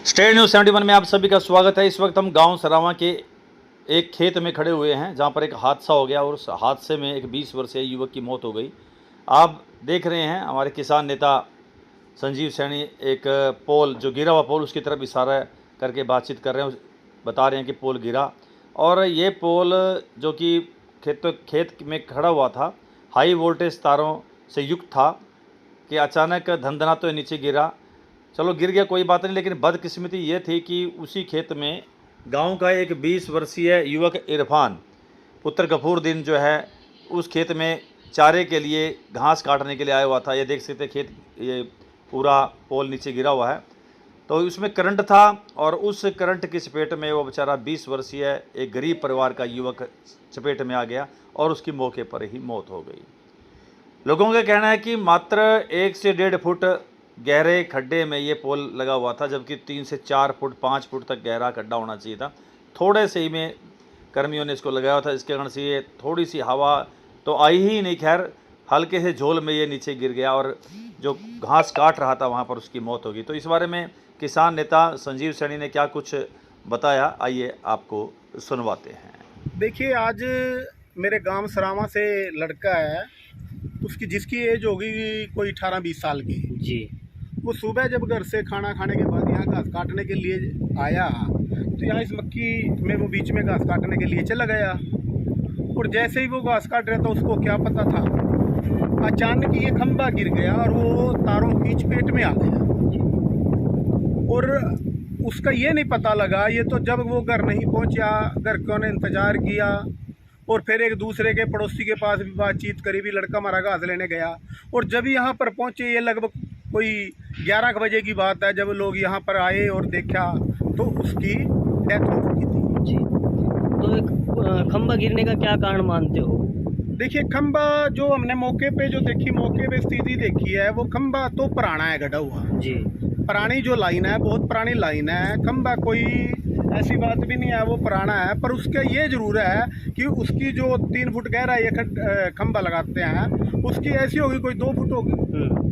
State news 71 में आप सभी का स्वागत है। इस वक्त हम गांव सरावां के एक खेत में खड़े हुए हैं जहां पर एक हादसा हो गया और उस हादसे में एक 20 वर्षीय युवक की मौत हो गई। आप देख रहे हैं हमारे किसान नेता संजीव सैनी एक पोल जो गिरा हुआ पोल उसकी तरफ इशारा करके बातचीत कर रहे हैं, बता रहे हैं कि पोल गिरा और ये पोल जो कि खेत में खड़ा हुआ था हाई वोल्टेज तारों से युक्त था कि अचानक धंधना तो नीचे गिरा। चलो गिर गया कोई बात नहीं, लेकिन बदकिस्मती ये थी कि उसी खेत में गांव का एक 20 वर्षीय युवक इरफान पुत्र गफूरुद्दीन जो है उस खेत में चारे के लिए घास काटने के लिए आया हुआ था। ये देख सकते खेत, ये पूरा पोल नीचे गिरा हुआ है तो उसमें करंट था और उस करंट की चपेट में वो बेचारा 20 वर्षीय एक गरीब परिवार का युवक चपेट में आ गया और उसकी मौके पर ही मौत हो गई। लोगों का कहना है कि मात्र 1 से 1.5 फुट गहरे खड्डे में ये पोल लगा हुआ था, जबकि 3 से 4 फुट 5 फुट तक गहरा खड्डा होना चाहिए था। थोड़े से ही में कर्मियों ने इसको लगाया था, इसके कारण से ये थोड़ी सी हवा तो आई ही नहीं, खैर हल्के से झोल में ये नीचे गिर गया और जो घास काट रहा था वहाँ पर उसकी मौत होगी। तो इस बारे में किसान नेता संजीव सैनी ने क्या कुछ बताया, आइए आपको सुनवाते हैं। देखिए, आज मेरे गांव सरावां से लड़का है, उसकी जिसकी एज होगी कोई 18-20 साल की जी। वो सुबह जब घर से खाना खाने के बाद यहाँ घास काटने के लिए आया तो यहाँ इस मक्की में वो बीच में घास काटने के लिए चला गया और जैसे ही वो घास काट रहा था उसको क्या पता था, अचानक ये खंभा गिर गया और वो तारों की चपेट में आ गया और उसका ये नहीं पता लगा। ये तो जब वो घर नहीं पहुंचा, घर को ने इंतज़ार किया और फिर एक दूसरे के पड़ोसी के पास भी बातचीत करी, भी लड़का हमारा घास लेने गया और जब यहाँ पर पहुँचे, ये लगभग कोई 11 बजे की बात है, जब लोग यहाँ पर आए और देखा तो उसकी डेथ हो चुकी थी। जी। तो एक खंभा गिरने का क्या कारण मानते हो? देखिए, खंभा जो हमने मौके पे जो देखी, मौके पे स्थिति देखी है, वो खंभा तो पुराना है, गड़ा हुआ जी। पुरानी जो लाइन है, बहुत पुरानी लाइन है। खंभा कोई ऐसी बात भी नहीं है, वो पुराना है, पर उसका ये जरूर है कि उसकी जो 3 फुट गहरा ये खंभा लगाते हैं उसकी ऐसी होगी कोई 2 फुट होगी।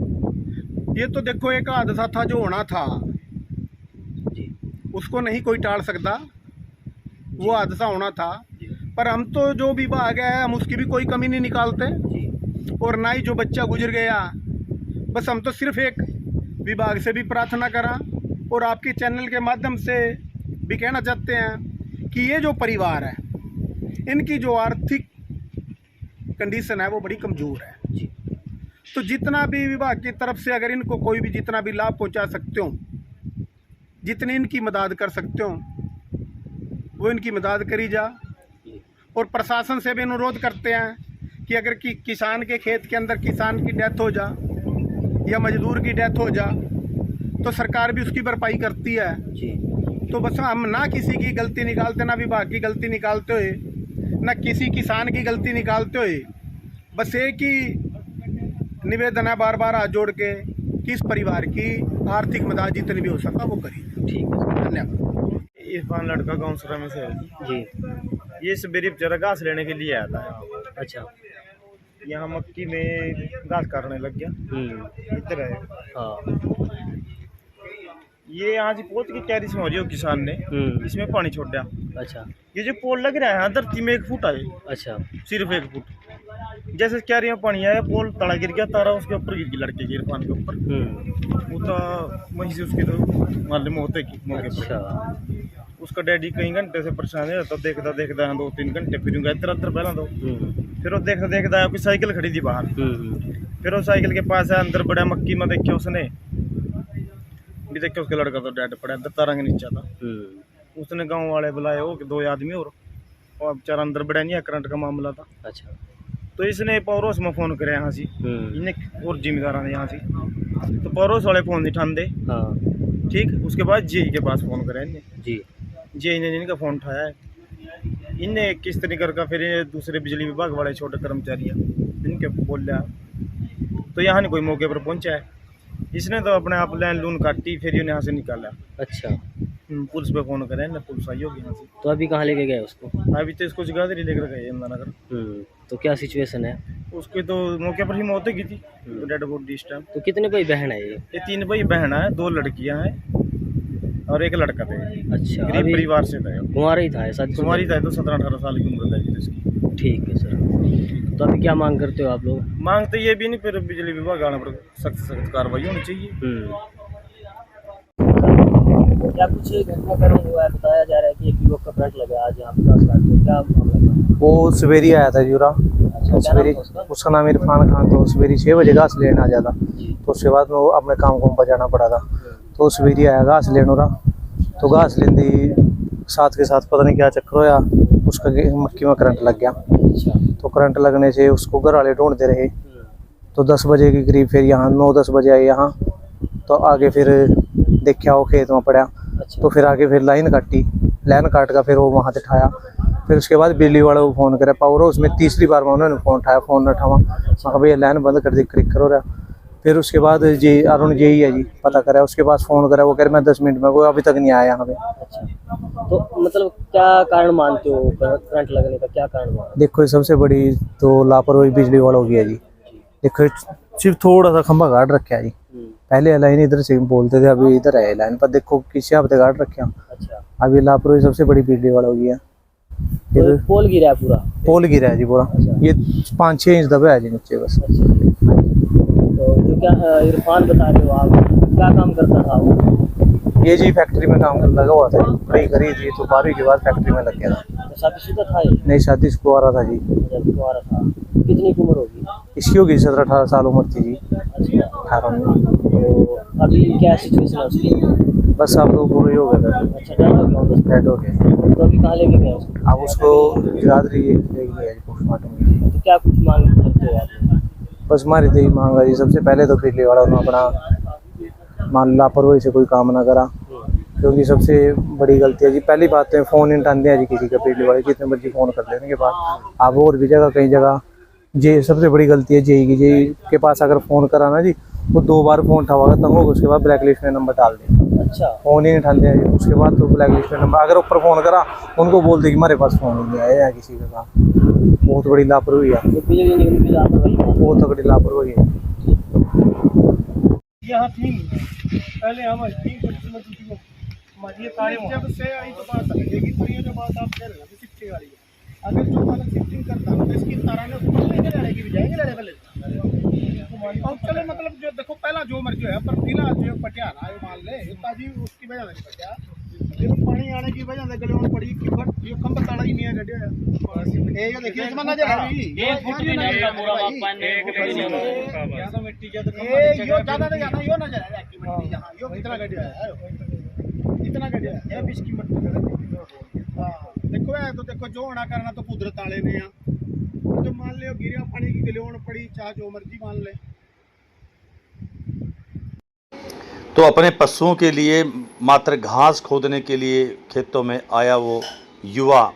ये तो देखो एक हादसा था जो होना था जी। उसको नहीं कोई टाल सकता, वो हादसा होना था। पर हम तो जो विभाग है हम उसकी भी कोई कमी नहीं निकालते जी। और ना ही जो बच्चा गुजर गया। बस हम तो सिर्फ एक विभाग से भी प्रार्थना करा और आपके चैनल के माध्यम से भी कहना चाहते हैं कि ये जो परिवार है इनकी जो आर्थिक कंडीशन है वो बड़ी कमज़ोर है जी। तो जितना भी विभाग की तरफ से अगर इनको कोई भी जितना भी लाभ पहुंचा सकते हो, जितनी इनकी मदद कर सकते हो वो इनकी मदद करी जा। और प्रशासन से भी अनुरोध करते हैं कि अगर किसान के खेत के अंदर किसान की डेथ हो जा या मजदूर की डेथ हो जा तो सरकार भी उसकी भरपाई करती है जी। तो बस हम ना किसी की गलती निकालते, ना विभाग की गलती निकालते हुए, ना किसी किसान की गलती निकालते हुए, बस एक ही निवेदन है बार बार हाथ जोड़ के कि इस परिवार की आर्थिक मदद जितनी भी हो सकता वो करी। ठीक है, धन्यवाद। इरफान लड़का गाँव सरा में से है जी। ये सवेरे बेचारा घास लेने के लिए आया था। अच्छा। यहाँ मक्की में घास काटने लग गया, इधर है। हाँ। ये यहाँ से पोत की कैरी समझ हो किसान ने इसमें पानी छोड़ दिया। अच्छा। ये जो पोल लग रहा है धरती में 1 फुट आए, अच्छा। सिर्फ 1 फुट। जैसे कैरी में पानी आया, पोल तड़ा गिर गया, तारा उसके ऊपर गिर गई, लड़के के इरफान के ऊपर। वो तो वहीं से उसकी तो मालूम होते की मौके पर। अच्छा। उसका डैडी कई घंटे से परेशान है, तो देखता देखता 2-3 घंटे फिर इधर उधर पहला तो फिर वो देखता देखता कोई साइकिल खड़ी थी बाहर। फिर वो साइकिल के पास है, अंदर बड़ा मक्की में देखा उसने भी, देखा उसका लड़का तो डेड पड़ा अंदर, तारा के नीचे था। उसने गांव वाले बुलाए हो कि 2 आदमी और बेचारा अंदर बड़ा नहीं है, करंट का मामला था। अच्छा। तो इसने पड़ोस में फ़ोन करे यहाँ से, इन्हें और जिम्मेदार ने यहाँ से, तो पड़ोस वाले फ़ोन नहीं ठान दे। हाँ। ठीक, उसके बाद जी के पास फ़ोन करे इन्हें, जी। जी ने इनका फ़ोन उठाया है। इनने किस तरीके का फिर दूसरे बिजली विभाग वाले छोटे कर्मचारी हैं इनके बोल लिया, तो यहाँ नहीं कोई मौके पर पहुँचा है। इसने तो अपने आप लाइन लून काटी, फिर इन्हें यहाँ से निकाला। अच्छा। पुलिस पे फ़ोन करें ना, पुलिस आई होगी यहाँ से। तो अभी कहाँ लेके गए उसको? अभी तो इसको जगाधरी लेकर गए यमुनानगर। तो क्या सिचुएशन है? उसकी तो मौके पर ही मौत हो गई थी, डेड बॉडी इस टाइम। तो कितने भाई बहन है ये? ये 3 भाई बहन है, 2 लड़कियाँ हैं और एक लड़का था। अच्छा, गरीब अभी परिवार से था। कुंवारा ही था ऐसा? कुमारी था तो 17-18 साल की उम्र था इसकी। ठीक है सर। तो अभी क्या मांग करते हो आप लोग? मांग तो ये भी नहीं, फिर बिजली विभाग आने पर सख्त कार्रवाई होनी चाहिए। क्या कुछ घटनाक्रम हुआ है? बताया जा रहा है कि एक युवक का करंट लगा आज यहाँ पे घास काट रहे। क्या मामला था? वो सवेरे आया था जूरा। अच्छा, क्या नाम सवेरे था उसका? उसका नाम इरफान खान। तो सवेरे 6 बजे घास लेने आ जाता, तो उसके बाद में वो अपने काम को बजाना पड़ा था। तो सवेरे आया घास लेने रहा, तो घास लेंदी साथ के साथ पता नहीं क्या चक्कर होया, उसका मक्की में करंट लग गया। अच्छा। तो करंट लगने से उसको घर वाले ढूंढते रहे। तो 10 बजे के करीब फिर यहाँ 9-10 बजे आए यहाँ। तो आगे फिर देखा वो खेत में पड़ा। अच्छा। तो फिर आगे फिर लाइन काट का फिर वो वहाँ से उठाया। फिर उसके बाद बिजली वाले को फ़ोन करे पावर हाउस में। तीसरी बार में उन्होंने फ़ोन उठाया, फ़ोन न उठावा। मैं भैया लाइन बंद कर दी, क्रिकर हो रहा। फिर उसके बाद जी अरुण जी है जी पता करा, उसके पास फ़ोन करा। वो कह रहे मैं 10 मिनट में, वो अभी तक नहीं आया यहाँ पे। अच्छा, तो मतलब क्या कारण मानते हो करंट लगने का? क्या कारण मानते देखो सबसे बड़ी तो लापरवाही बिजली वालों की है जी। देखो सिर्फ थोड़ा सा खंभा गाड़ रखा है जी। हो? पहले लाइन इधर से बोलते थे, अभी इधर है लाइन पर। देखो किसी हफ्ते गाड़ रखे हैं। अच्छा, अभी लापरवाही सबसे बड़ी बिजली वालों की है। तो फिर एक पोल गिरा है पूरा? पोल गिरा है जी पूरा। अच्छा। ये 5-6 इंच दबा है जी नीचे बस। अच्छा, तो जो क्या इरफान बता रहे हो आप, क्या काम करता था वो? ये जी फैक्ट्री में काम लगा हुआ था, पढ़ाई करी थी तो 12वीं के बाद फैक्ट्री में लग गया था। तो शादीशुदा था ये? नई शादी को आ रहा था जी। जब कुंवारा था। कितनी की उम्र होगी? इसकी होगी 17-18 साल उम्र थी जी। अच्छा, 18 में। तो अभी क्या सिचुएशन है उसकी? बस आप लोग पूरे हो गए थे, अच्छा, डर हो गया होगा? डेड हो गए। तो अभी कहाँ लेके गए उसको? अब उसको जगाधरी ले गया जी पोस्टमार्टम के लिए। तो क्या कुछ मांग करते हो आप? बस हमारी तो यही मांग है जी, सबसे पहले तो बिजली वाला ने अपना मान लापरवाही से कोई काम ना करा, क्योंकि सबसे बड़ी गलती है जी। पहली बात है फ़ोन नहीं उठाते हैं जी किसी का, बिजली वाले जितने मर्जी फ़ोन कर लेने के बाद। आप और भी जगह कई जगह जे सबसे बड़ी गलती है जेई की। जेई के पास अगर फ़ोन करा ना जी, वो 2 बार फ़ोन उठावागा तब होगा, उसके बाद ब्लैक लिस्ट में नंबर डाल दें। अच्छा, फ़ोन ही नहीं उठाते हैं जी, उसके बाद तो ब्लैक लिस्ट में नंबर। अगर ऊपर फ़ोन करा उनको बोल दे कि हमारे पास फ़ोन नहीं आया है किसी के साथ। बहुत बड़ी लापरवाही है, तो बिजली निगम की लापरवाही है। बहुत तगड़ी लापरवाही है। यहाँ थी पहले हम जब से आई तो बात लगेगी। तो ये जो बात आप कह रहे हैं शिफ्टिंग वाली है, अगर जो वाला शिफ्टिंग करता है तो इसकी तारा ने ऊपर लेके लड़ेगी भी जाएंगे लड़े पहले। और चले मतलब जो देखो पहला जो मर्जी है पर पीला जो पटिया रहा है मान ले ताजी उसकी वजह से पटिया जो पानी आने की वजह से गले में पड़ी कि बट ये कम ताड़ा ही नहीं है गड्ढे है। ये देखिए इसमें नजर आ रही ये फुट भी नहीं है पूरा पानी ज्यादा मिट्टी ये ज्यादा नहीं ज्यादा यो नजर आ रहा है कि मिट्टी यहां यो इतना गड्ढा है, इतना गड्ढा है 20 की मिट्टी। हां देखो है तो देखो जो होना करना तो कुदरत वाले ने जो मान लियो गिरिया पानी की गलोन पड़ी चाहे जो मर्जी मान ले। तो अपने पशुओं के लिए मात्र घास खोदने के लिए खेतों में आया वो युवा,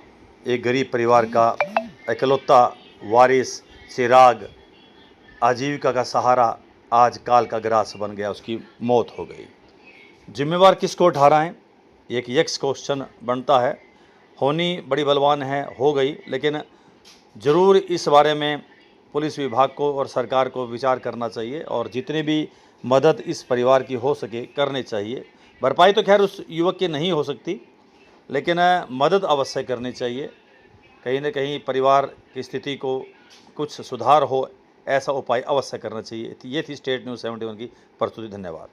एक गरीब परिवार का इकलौता वारिस चिराग, आजीविका का सहारा, आज काल का ग्रास बन गया, उसकी मौत हो गई। जिम्मेवार किसको ठहराएं? एक यक्ष क्वेश्चन बनता है। होनी बड़ी बलवान है, हो गई, लेकिन ज़रूर इस बारे में पुलिस विभाग को और सरकार को विचार करना चाहिए और जितने भी मदद इस परिवार की हो सके करनी चाहिए। भरपाई तो खैर उस युवक की नहीं हो सकती, लेकिन मदद अवश्य करनी चाहिए। कहीं न कहीं परिवार की स्थिति को कुछ सुधार हो, ऐसा उपाय अवश्य करना चाहिए। ये थी स्टेट न्यूज़ 71 की प्रस्तुति। धन्यवाद।